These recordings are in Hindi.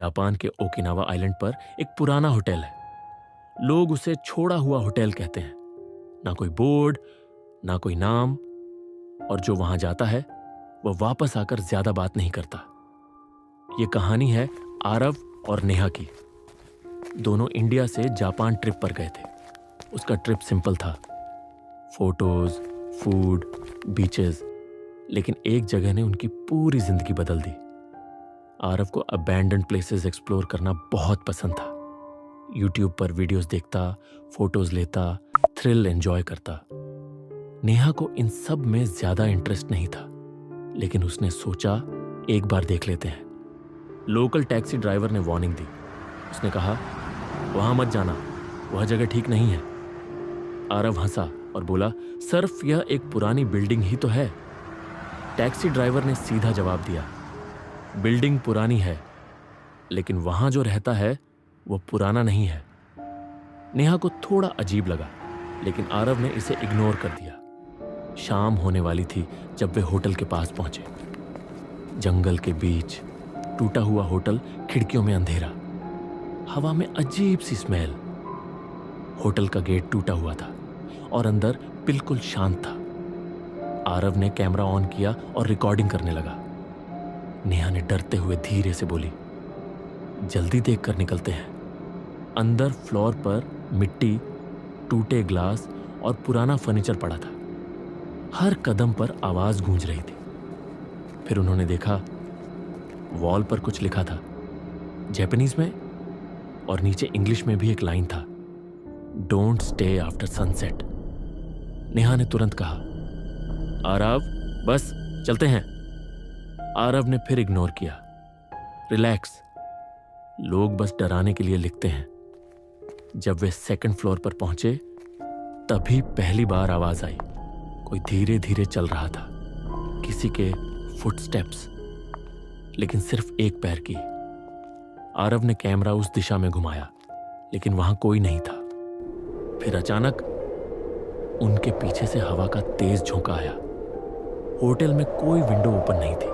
जापान के ओकिनावा आइलैंड पर एक पुराना होटल है। लोग उसे छोड़ा हुआ होटल कहते हैं। ना कोई बोर्ड, ना कोई नाम, और जो वहां जाता है वह वापस आकर ज्यादा बात नहीं करता। यह कहानी है आरव और नेहा की। दोनों इंडिया से जापान ट्रिप पर गए थे। उसका ट्रिप सिंपल था, फोटोज, फूड, बीचेस, लेकिन एक जगह ने उनकी पूरी जिंदगी बदल दी। आरव को अबैंडन्ड प्लेसेस एक्सप्लोर करना बहुत पसंद था। यूट्यूब पर वीडियोस देखता, फोटोज लेता, थ्रिल एंजॉय करता। नेहा को इन सब में ज्यादा इंटरेस्ट नहीं था, लेकिन उसने सोचा एक बार देख लेते हैं। लोकल टैक्सी ड्राइवर ने वार्निंग दी। उसने कहा, वहां मत जाना, वह जगह ठीक नहीं है। आरव हंसा और बोला, सिर्फ यह एक पुरानी बिल्डिंग ही तो है। टैक्सी ड्राइवर ने सीधा जवाब दिया, बिल्डिंग पुरानी है, लेकिन वहां जो रहता है वो पुराना नहीं है। नेहा को थोड़ा अजीब लगा, लेकिन आरव ने इसे इग्नोर कर दिया। शाम होने वाली थी जब वे होटल के पास पहुंचे। जंगल के बीच, टूटा हुआ होटल, खिड़कियों में अंधेरा, हवा में अजीब सी स्मेल। होटल का गेट टूटा हुआ था और अंदर बिल्कुल शांत था। आरव ने कैमरा ऑन किया और रिकॉर्डिंग करने लगा। नेहा ने डरते हुए धीरे से बोली, जल्दी देख कर निकलते हैं। अंदर फ्लोर पर मिट्टी, टूटे ग्लास और पुराना फर्नीचर पड़ा था। हर कदम पर आवाज गूंज रही थी। फिर उन्होंने देखा, वॉल पर कुछ लिखा था, जापानीज में, और नीचे इंग्लिश में भी एक लाइन था, don't stay after sunset. Neha ने तुरंत कहा, आरव बस चलते हैं। आरव ने फिर इग्नोर किया। रिलैक्स, लोग बस डराने के लिए लिखते हैं। जब वे सेकंड फ्लोर पर पहुंचे, तभी पहली बार आवाज आई। कोई धीरे धीरे चल रहा था, किसी के फुटस्टेप्स, लेकिन सिर्फ एक पैर की। आरव ने कैमरा उस दिशा में घुमाया, लेकिन वहां कोई नहीं था। फिर अचानक उनके पीछे से हवा का तेज झोंका आया। होटल में कोई विंडो ओपन नहीं थी।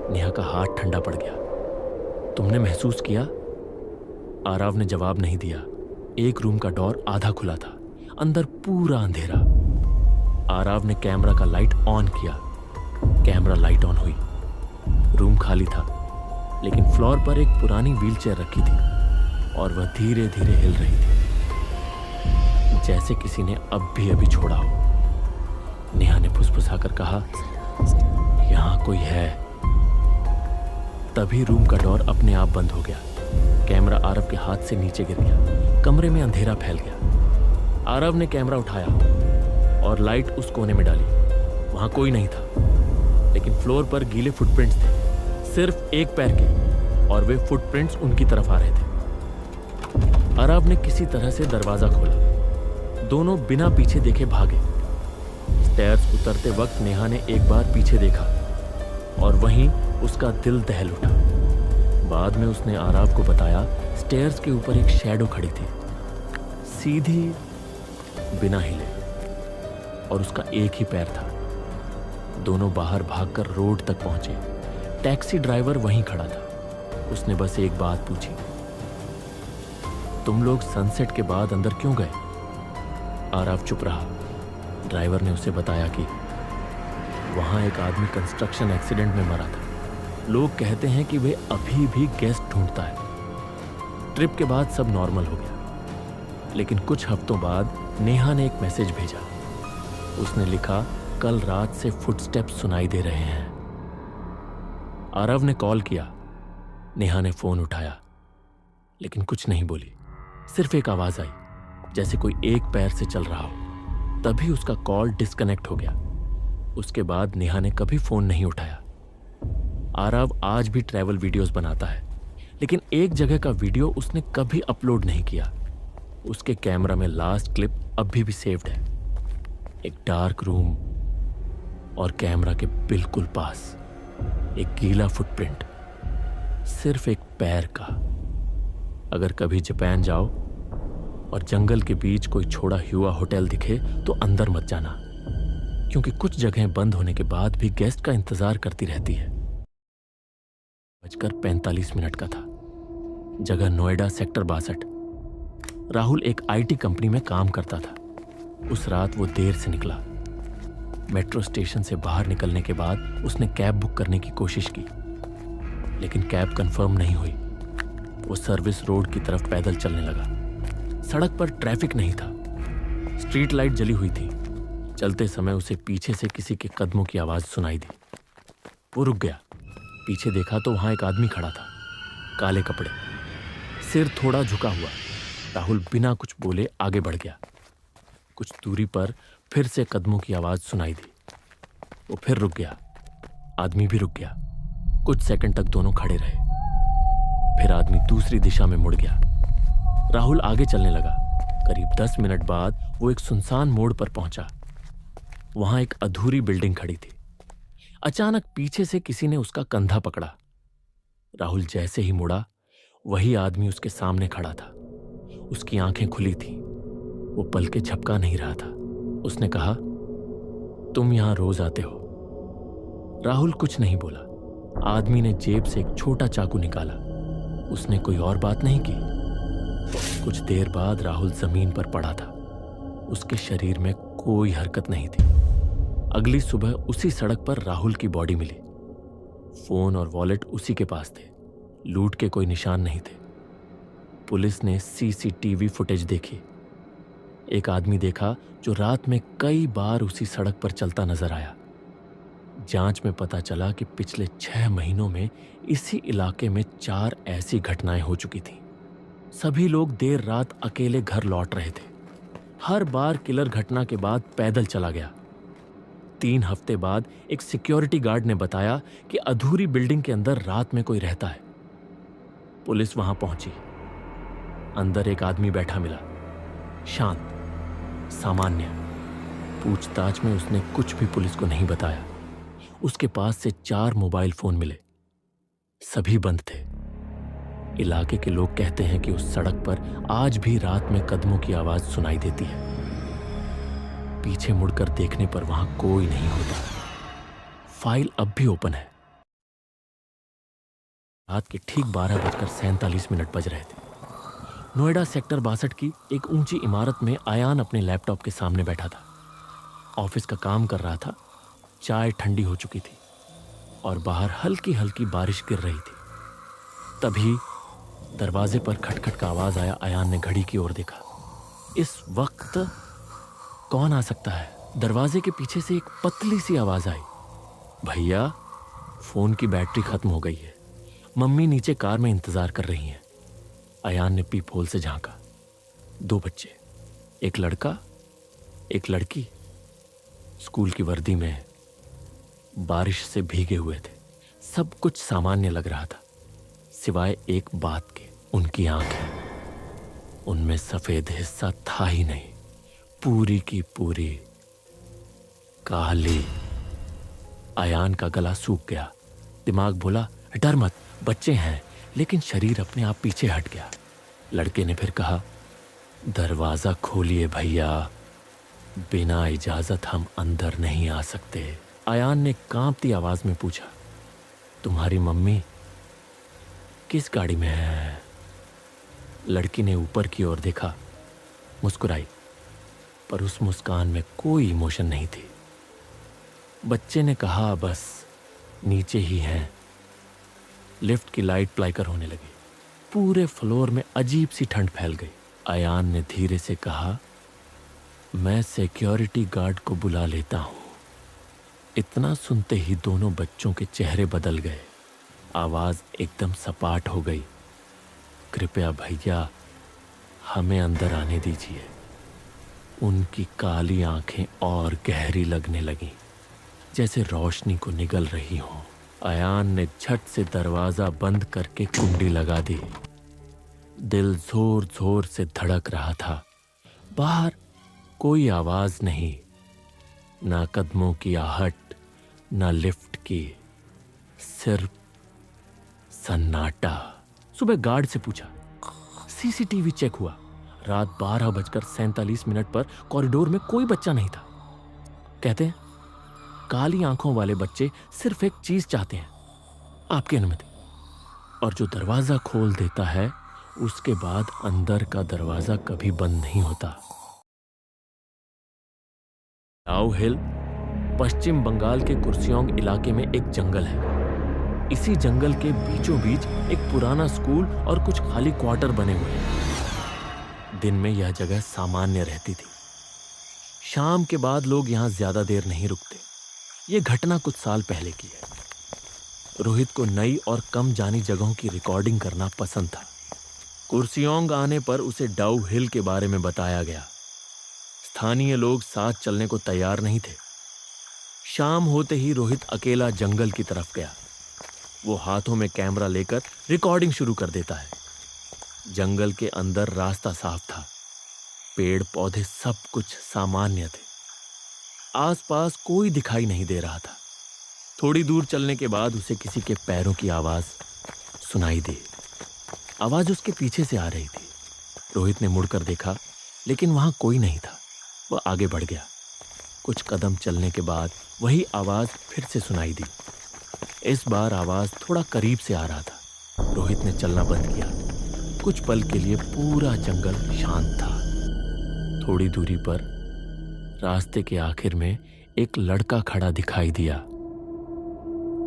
नेहा का हाथ ठंडा पड़ गया। तुमने महसूस किया? आरव ने जवाब नहीं दिया। एक रूम का डोर आधा खुला था, अंदर पूरा अंधेरा। आरव ने कैमरा का लाइट ऑन किया। कैमरा लाइट ऑन हुई। रूम खाली था, लेकिन फ्लोर पर एक पुरानी व्हीलचेयर रखी थी और वह धीरे धीरे हिल रही थी, जैसे किसी ने अब भी अभी छोड़ा हो। नेहा ने फुसफुसाकर कहा, यहां कोई है। तभी रूम का डोर अपने आप बंद हो गया। कैमरा आरव के हाथ से नीचे गिर गया। कमरे में अंधेरा फैल गया। आरव ने कैमरा उठाया और लाइट उस कोने में डाली। वहां कोई नहीं था, लेकिन फ्लोर पर गीले फुटप्रिंट्स थे, सिर्फ एक पैर के, और वे फुटप्रिंट्स उनकी तरफ आ रहे थे। आरव ने किसी तरह से दरवाजा खोला। दोनों बिना पीछे देखे भागे। स्टेयर्स उतरते वक्त नेहा ने एक बार पीछे देखा और वहीं उसका दिल दहल उठा। बाद में उसने आरव को बताया, स्टेयर्स के ऊपर एक शैडो खड़ी थी, सीधी, बिना हिले, और उसका एक ही पैर था। दोनों बाहर भागकर रोड तक पहुंचे। टैक्सी ड्राइवर वहीं खड़ा था। उसने बस एक बात पूछी, तुम लोग सनसेट के बाद अंदर क्यों गए? आरव चुप रहा। ड्राइवर ने उसे बताया कि वहां एक आदमी कंस्ट्रक्शन एक्सीडेंट में मरा था। लोग कहते हैं कि वे अभी भी गेस्ट ढूंढता है। ट्रिप के बाद सब नॉर्मल हो गया, लेकिन कुछ हफ्तों बाद नेहा ने एक मैसेज भेजा। उसने लिखा, कल रात से फुटस्टेप्स सुनाई दे रहे हैं। आरव ने कॉल किया। नेहा ने फोन उठाया, लेकिन कुछ नहीं बोली। सिर्फ एक आवाज आई, जैसे कोई एक पैर से चल रहा हो। तभी उसका कॉल डिस्कनेक्ट हो गया। उसके बाद नेहा ने कभी फोन नहीं उठाया। आरव आज भी ट्रैवल वीडियोस बनाता है, लेकिन एक जगह का वीडियो उसने कभी अपलोड नहीं किया। उसके कैमरा में लास्ट क्लिप अभी भी सेव्ड है। एक डार्क रूम और कैमरा के बिल्कुल पास एक गीला फुटप्रिंट, सिर्फ एक पैर का। अगर कभी जापान जाओ और जंगल के बीच कोई छोड़ा हुआ होटल दिखे तो अंदर मत जाना, क्योंकि कुछ जगहें बंद होने के बाद भी गेस्ट का इंतजार करती रहती है। 45 का था। जगह नोएडा सेक्टर 62। राहुल एक आईटी कंपनी में काम करता था। उस रात वो देर से निकला। मेट्रो स्टेशन से बाहर निकलने के बाद उसने कैब बुक करने की कोशिश की, लेकिन कैब कंफर्म नहीं हुई। वो सर्विस रोड की तरफ पैदल चलने लगा। सड़क पर ट्रैफिक नहीं था, स्ट्रीट लाइट जली हुई थी। चलते समय उसे पीछे से किसी के कदमों की आवाज सुनाई दी। वो रुक गया। पीछे देखा तो वहां एक आदमी खड़ा था, काले कपड़े, सिर थोड़ा झुका हुआ। राहुल बिना कुछ बोले आगे बढ़ गया। कुछ दूरी पर फिर से कदमों की आवाज सुनाई दी। वो फिर रुक गया। आदमी भी रुक गया। कुछ सेकंड तक दोनों खड़े रहे। फिर आदमी दूसरी दिशा में मुड़ गया। राहुल आगे चलने लगा। करीब 10 मिनट बाद वो एक सुनसान मोड़ पर पहुंचा। वहां एक अधूरी बिल्डिंग खड़ी थी। अचानक पीछे से किसी ने उसका कंधा पकड़ा। राहुल जैसे ही मुड़ा, वही आदमी उसके सामने खड़ा था। उसकी आंखें खुली थीं। वो पलके झपका नहीं रहा था। उसने कहा, तुम यहां रोज आते हो? राहुल कुछ नहीं बोला। आदमी ने जेब से एक छोटा चाकू निकाला। उसने कोई और बात नहीं की। कुछ देर बाद राहुल जमीन पर पड़ा था। उसके शरीर में कोई हरकत नहीं थी। अगली सुबह उसी सड़क पर राहुल की बॉडी मिली। फोन और वॉलेट उसी के पास थे। लूट के कोई निशान नहीं थे। पुलिस ने सीसीटीवी फुटेज देखी। एक आदमी देखा जो रात में कई बार उसी सड़क पर चलता नजर आया। जांच में पता चला कि पिछले 6 महीनों में इसी इलाके में 4 ऐसी घटनाएं हो चुकी थीं। सभी लोग देर रात अकेले घर लौट रहे थे। हर बार किलर घटना के बाद पैदल चला गया। 3 हफ्ते बाद एक सिक्योरिटी गार्ड ने बताया कि अधूरी बिल्डिंग के अंदर रात में कोई रहता है। पुलिस वहां पहुंची। अंदर एक आदमी बैठा मिला, शांत, सामान्य। पूछताछ में उसने कुछ भी पुलिस को नहीं बताया। उसके पास से 4 मोबाइल फोन मिले, सभी बंद थे। इलाके के लोग कहते हैं कि उस सड़क पर आज भी रात में कदमों की आवाज सुनाई देती है। पीछे मुड़कर देखने पर वहां कोई नहीं होता। फाइल अब भी ओपन है। रात के ठीक 12:47 बज रहे थे। नोएडा सेक्टर 62 की एक ऊंची इमारत में अयान अपने लैपटॉप के सामने बैठा था। ऑफिस का काम कर रहा था। चाय ठंडी हो चुकी थी और बाहर हल्की हल्की बारिश गिर रही थी। तभी दरवाजे पर खटखट का आवाज आया। अयान ने घड़ी की ओर देखा। इस वक्त कौन आ सकता है? दरवाजे के पीछे से एक पतली सी आवाज आई, भैया, फोन की बैटरी खत्म हो गई है। मम्मी नीचे कार में इंतजार कर रही हैं। अयान ने पीप होल से झांका। 2 बच्चे, एक लड़का, एक लड़की, स्कूल की वर्दी में, बारिश से भीगे हुए थे। सब कुछ सामान्य लग रहा था, सिवाय एक बात के, उनकी आंखें। उनमें सफेद हिस्सा था ही नहीं, पूरी की पूरी काली। अयान का गला सूख गया। दिमाग बोला, डर मत, बच्चे हैं। लेकिन शरीर अपने आप पीछे हट गया। लड़के ने फिर कहा, दरवाजा खोलिए भैया, बिना इजाजत हम अंदर नहीं आ सकते। अयान ने कांपती आवाज में पूछा, तुम्हारी मम्मी किस गाड़ी में है? लड़की ने ऊपर की ओर देखा, मुस्कुराई, पर उस मुस्कान में कोई इमोशन नहीं थी। बच्चे ने कहा, बस नीचे ही हैं। लिफ्ट की लाइट फ्लाइकर होने लगी। पूरे फ्लोर में अजीब सी ठंड फैल गई। अयान ने धीरे से कहा, मैं सिक्योरिटी गार्ड को बुला लेता हूं। इतना सुनते ही दोनों बच्चों के चेहरे बदल गए। आवाज एकदम सपाट हो गई, कृपया भैया, हमें अंदर आने दीजिए। उनकी काली आंखें और गहरी लगने लगीं, जैसे रोशनी को निगल रही हो। अयान ने झट से दरवाजा बंद करके कुंडी लगा दी। दिल जोर जोर से धड़क रहा था। बाहर कोई आवाज नहीं, ना कदमों की आहट, ना लिफ्ट की, सिर्फ सन्नाटा। सुबह गार्ड से पूछा, सीसीटीवी चेक हुआ। रात 12:47 पर कॉरिडोर में कोई बच्चा नहीं था। कहते हैं काली आंखों वाले बच्चे सिर्फ एक चीज चाहते हैं, आपकी अनुमति। और जो दरवाजा खोल देता है उसके बाद अंदर का दरवाजा कभी बंद नहीं होता। डाउ हिल पश्चिम बंगाल के कुर्सियोंग इलाके में एक जंगल है। इसी जंगल के बीचों बीच एक पुराना स्कूल और कुछ खाली क्वार्टर बने हुए हैं। दिन में यह जगह सामान्य रहती थी। शाम के बाद लोग यहां ज्यादा देर नहीं रुकते। यह घटना कुछ साल पहले की है। रोहित को नई और कम जानी जगहों की रिकॉर्डिंग करना पसंद था। कुर्सियोंग आने पर उसे डाउ हिल के बारे में बताया गया। स्थानीय लोग साथ चलने को तैयार नहीं थे। शाम होते ही रोहित अकेला जंगल की तरफ गया। वो हाथों में कैमरा लेकर रिकॉर्डिंग शुरू कर देता है। जंगल के अंदर रास्ता साफ था। पेड़ पौधे सब कुछ सामान्य थे। आसपास कोई दिखाई नहीं दे रहा था। थोड़ी दूर चलने के बाद उसे किसी के पैरों की आवाज सुनाई दी। आवाज उसके पीछे से आ रही थी। रोहित ने मुड़कर देखा, लेकिन वहां कोई नहीं था। वह आगे बढ़ गया। कुछ कदम चलने के बाद वही आवाज फिर से सुनाई दी। इस बार आवाज थोड़ा करीब से आ रहा था। रोहित ने चलना बंद किया। कुछ पल के लिए पूरा जंगल शांत था। थोड़ी दूरी पर रास्ते के आखिर में एक लड़का खड़ा दिखाई दिया।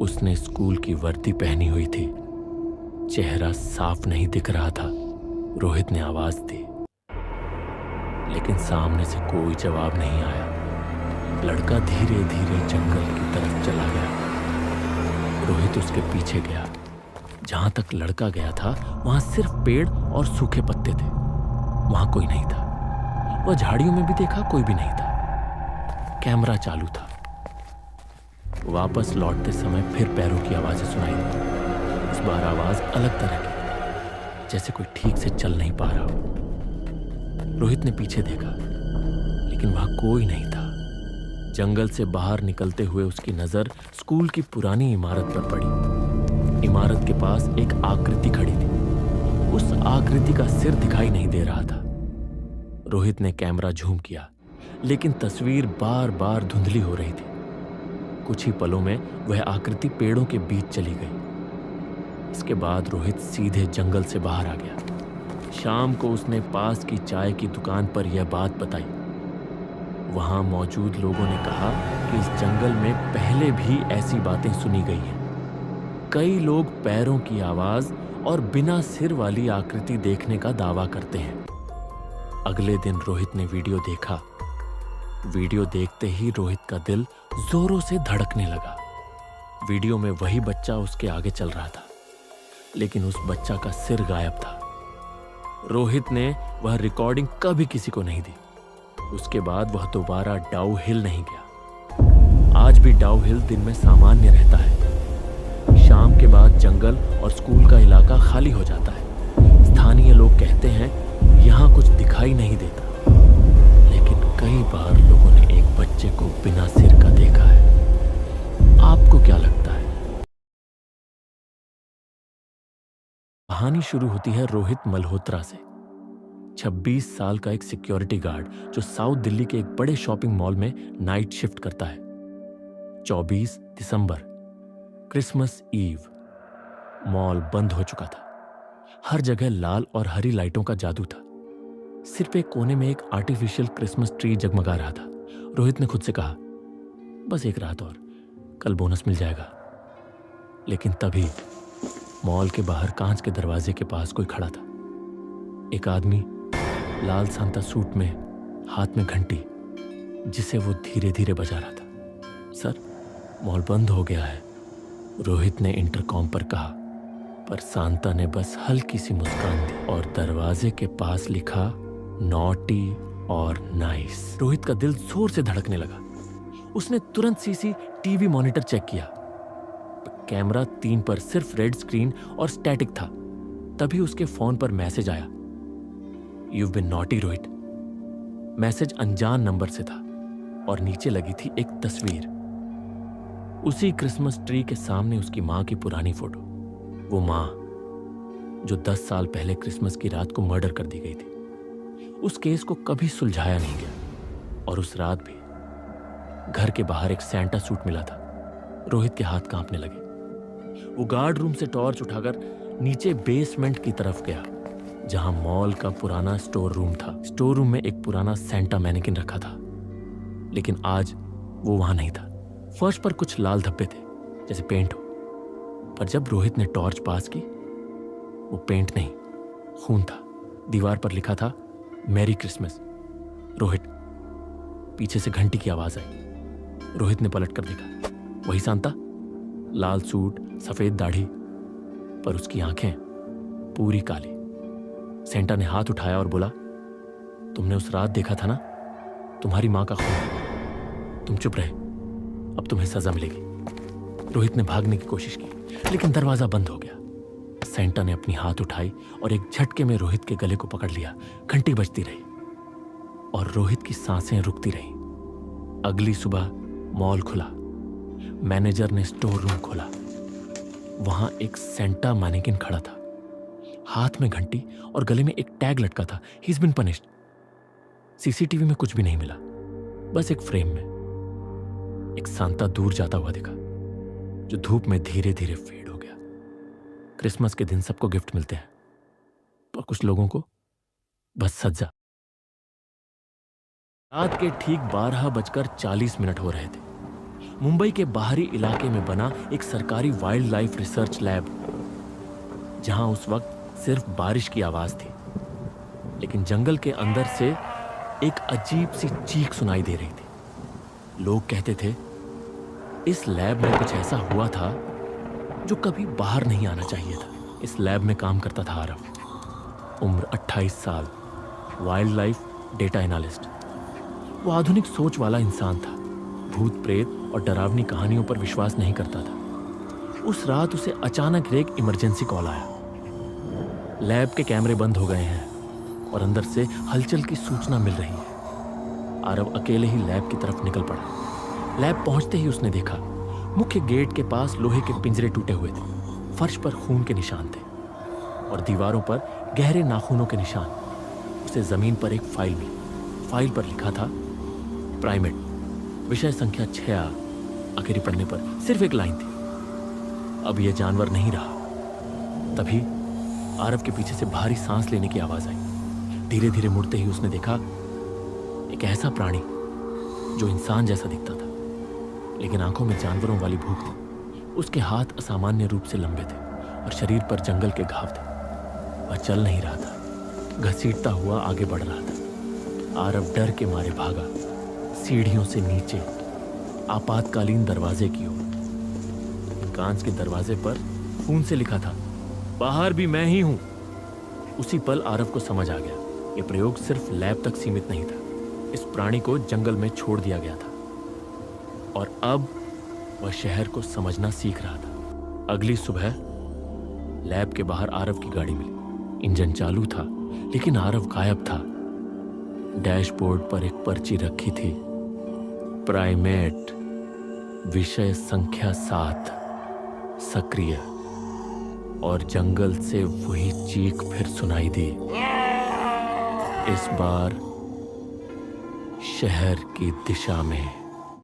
उसने स्कूल की वर्दी पहनी हुई थी। चेहरा साफ नहीं दिख रहा था। रोहित ने आवाज दी, लेकिन सामने से कोई जवाब नहीं आया। लड़का धीरे धीरे जंगल की तरफ चला गया। रोहित उसके पीछे गया। जहां तक लड़का गया था वहां सिर्फ पेड़ और सूखे पत्ते थे। वहां कोई नहीं था। वह झाड़ियों में भी देखा, कोई भी नहीं था। कैमरा चालू था। वापस लौटते समय फिर पैरों की आवाजें सुनाई दी। इस बार आवाज अलग तरह की, जैसे कोई ठीक से चल नहीं पा रहा हो। रोहित ने पीछे देखा, लेकिन वहां कोई नहीं था। जंगल से बाहर निकलते हुए उसकी नजर स्कूल की पुरानी इमारत पर पड़ी। इमारत के पास एक आकृति खड़ी थी। उस आकृति का सिर दिखाई नहीं दे रहा था। रोहित ने कैमरा झूम किया, लेकिन तस्वीर बार बार धुंधली हो रही थी। कुछ ही पलों में वह आकृति पेड़ों के बीच चली गई। इसके बाद रोहित सीधे जंगल से बाहर आ गया। शाम को उसने पास की चाय की दुकान पर यह बात बताई। वहां मौजूद लोगों ने कहा कि इस जंगल में पहले भी ऐसी बातें सुनी गई हैं। कई लोग पैरों की आवाज और बिना सिर वाली आकृति देखने का दावा करते हैं। अगले दिन रोहित ने वीडियो देखा। वीडियो देखते ही रोहित का दिल जोरों से धड़कने लगा। वीडियो में वही बच्चा उसके आगे चल रहा था, लेकिन उस बच्चा का सिर गायब था। रोहित ने वह रिकॉर्डिंग कभी किसी को नहीं दी। उसके बाद वह दोबारा डाउ हिल नहीं गया। आज भी डाउ हिल दिन में सामान्य रहता है। शाम के बाद जंगल और स्कूल का इलाका खाली हो जाता है। स्थानीय लोग कहते हैं यहां कुछ दिखाई नहीं देता, लेकिन कई बार लोगों ने एक बच्चे को बिना सिर का देखा है। आपको क्या लगता है? कहानी शुरू होती है रोहित मल्होत्रा से। 26 साल का एक सिक्योरिटी गार्ड जो साउथ दिल्ली के एक बड़े शॉपिंग मॉल में नाइट शिफ्ट करता है। 24 दिसंबर, क्रिसमस ईव। मॉल बंद हो चुका था। हर जगह लाल और हरी लाइटों का जादू था। सिर्फ एक कोने में एक आर्टिफिशियल क्रिसमस ट्री जगमगा रहा था। रोहित ने खुद से कहा, बस एक रात और, कल बोनस मिल जाएगा। लेकिन तभी मॉल के बाहर कांच के दरवाजे के पास कोई खड़ा था। एक आदमी लाल सांता सूट में, हाथ में घंटी, जिसे वो धीरे धीरे बजा रहा था। सर, मॉल बंद हो गया है, रोहित ने इंटरकॉम पर कहा। पर सांता ने बस हल्की सी मुस्कान दी और दरवाजे के पास लिखा नॉटी और नाइस। रोहित का दिल जोर से धड़कने लगा। उसने तुरंत सीसीटीवी मॉनिटर चेक किया। कैमरा 3 पर सिर्फ रेड स्क्रीन और स्टैटिक था। तभी उसके फोन पर मैसेज आया, You've been naughty, Rohit. Message अनजान नंबर से था और नीचे लगी थी एक तस्वीर। उसी क्रिसमस ट्री के सामने उसकी मां की पुरानी फोटो। वो मां जो 10 साल पहले क्रिसमस की रात को मर्डर कर दी गई थी। उस केस को कभी सुलझाया नहीं गया और उस रात भी घर के बाहर एक सैंटा सूट मिला था। रोहित के हाथ कांपने लगे। वो गार्ड रूम से टॉर्च उठाकर नीचे बेसमेंट की तरफ गया। जहां मॉल का पुराना स्टोर रूम था। स्टोर रूम में एक पुराना सेंटा मैनेकिन रखा था, लेकिन आज वो वहां नहीं था। फर्श पर कुछ लाल धब्बे थे, जैसे पेंट हो। पर जब रोहित ने टॉर्च पास की, वो पेंट नहीं, खून था। दीवार पर लिखा था, मैरी क्रिसमस रोहित। पीछे से घंटी की आवाज आई। रोहित ने पलट कर देखा। वही सांता, लाल सूट, सफेद दाढ़ी, पर उसकी आंखें पूरी काली। सेंटा ने हाथ उठाया और बोला, तुमने उस रात देखा था ना, तुम्हारी मां का खून। तुम चुप रहे, अब तुम्हें सजा मिलेगी। रोहित ने भागने की कोशिश की, लेकिन दरवाजा बंद हो गया। सेंटा ने अपनी हाथ उठाई और एक झटके में रोहित के गले को पकड़ लिया। घंटी बजती रही और रोहित की सांसें रुकती रही। अगली सुबह मॉल खुला। मैनेजर ने स्टोर रूम खोला। वहां एक सेंटा मैनेकिन खड़ा था, हाथ में घंटी और गले में एक टैग लटका था, he is been punished. CCTV में कुछ भी नहीं मिला, बस एक फ्रेम में एक सांता दूर जाता हुआ दिखा, जो धूप में धीरे धीरे फेड हो गया। क्रिसमस के दिन सबको गिफ्ट मिलते हैं, पर कुछ लोगों को बस सज्जा। रात के ठीक 12:40 हो रहे थे। मुंबई के बाहरी इलाके में बना एक सरकारी वाइल्ड लाइफ रिसर्च लैब, जहां उस वक्त सिर्फ बारिश की आवाज थी, लेकिन जंगल के अंदर से एक अजीब सी चीख सुनाई दे रही थी। लोग कहते थे इस लैब में कुछ ऐसा हुआ था जो कभी बाहर नहीं आना चाहिए था। इस लैब में काम करता था आरव, उम्र 28 साल, वाइल्ड लाइफ डेटा एनालिस्ट। वो आधुनिक सोच वाला इंसान था, भूत प्रेत और डरावनी कहानियों पर विश्वास नहीं करता था। उस रात उसे अचानक एक इमरजेंसी कॉल आया। लैब के कैमरे बंद हो गए हैं और अंदर से हलचल की सूचना मिल रही है। आरव अकेले ही लैब की तरफ निकल पड़ा। लैब पहुंचते ही उसने देखा, मुख्य गेट के पास लोहे के पिंजरे टूटे हुए थे, फर्श पर खून के निशान थे और दीवारों पर गहरे नाखूनों के निशान। उसे जमीन पर एक फाइल मिली। फाइल पर लिखा था, प्राइमेट, विषय संख्या 6। आखिरी पन्ने पर सिर्फ एक लाइन थी, अब यह जानवर नहीं रहा। तभी आरव के पीछे से भारी सांस लेने की आवाज आई। धीरे धीरे मुड़ते ही उसने देखा एक ऐसा प्राणी जो इंसान जैसा दिखता था, लेकिन आंखों में जानवरों वाली भूख थी। उसके हाथ असामान्य रूप से लंबे थे और शरीर पर जंगल के घाव थे। वह चल नहीं रहा था, घसीटता हुआ आगे बढ़ रहा था। आरव डर के मारे भागा, सीढ़ियों से नीचे आपातकालीन दरवाजे की ओर। कांच के दरवाजे पर खून से लिखा था, बाहर भी मैं ही हूं। उसी पल आरव को समझ आ गया, यह प्रयोग सिर्फ लैब तक सीमित नहीं था। इस प्राणी को जंगल में छोड़ दिया गया था और अब वह शहर को समझना सीख रहा था। अगली सुबह लैब के बाहर आरव की गाड़ी मिली। इंजन चालू था, लेकिन आरव गायब था। डैशबोर्ड पर एक पर्ची रखी थी, प्राइमेट, विषय संख्या 7, सक्रिय। और जंगल से वही चीख फिर सुनाई दी, इस बार शहर की दिशा में।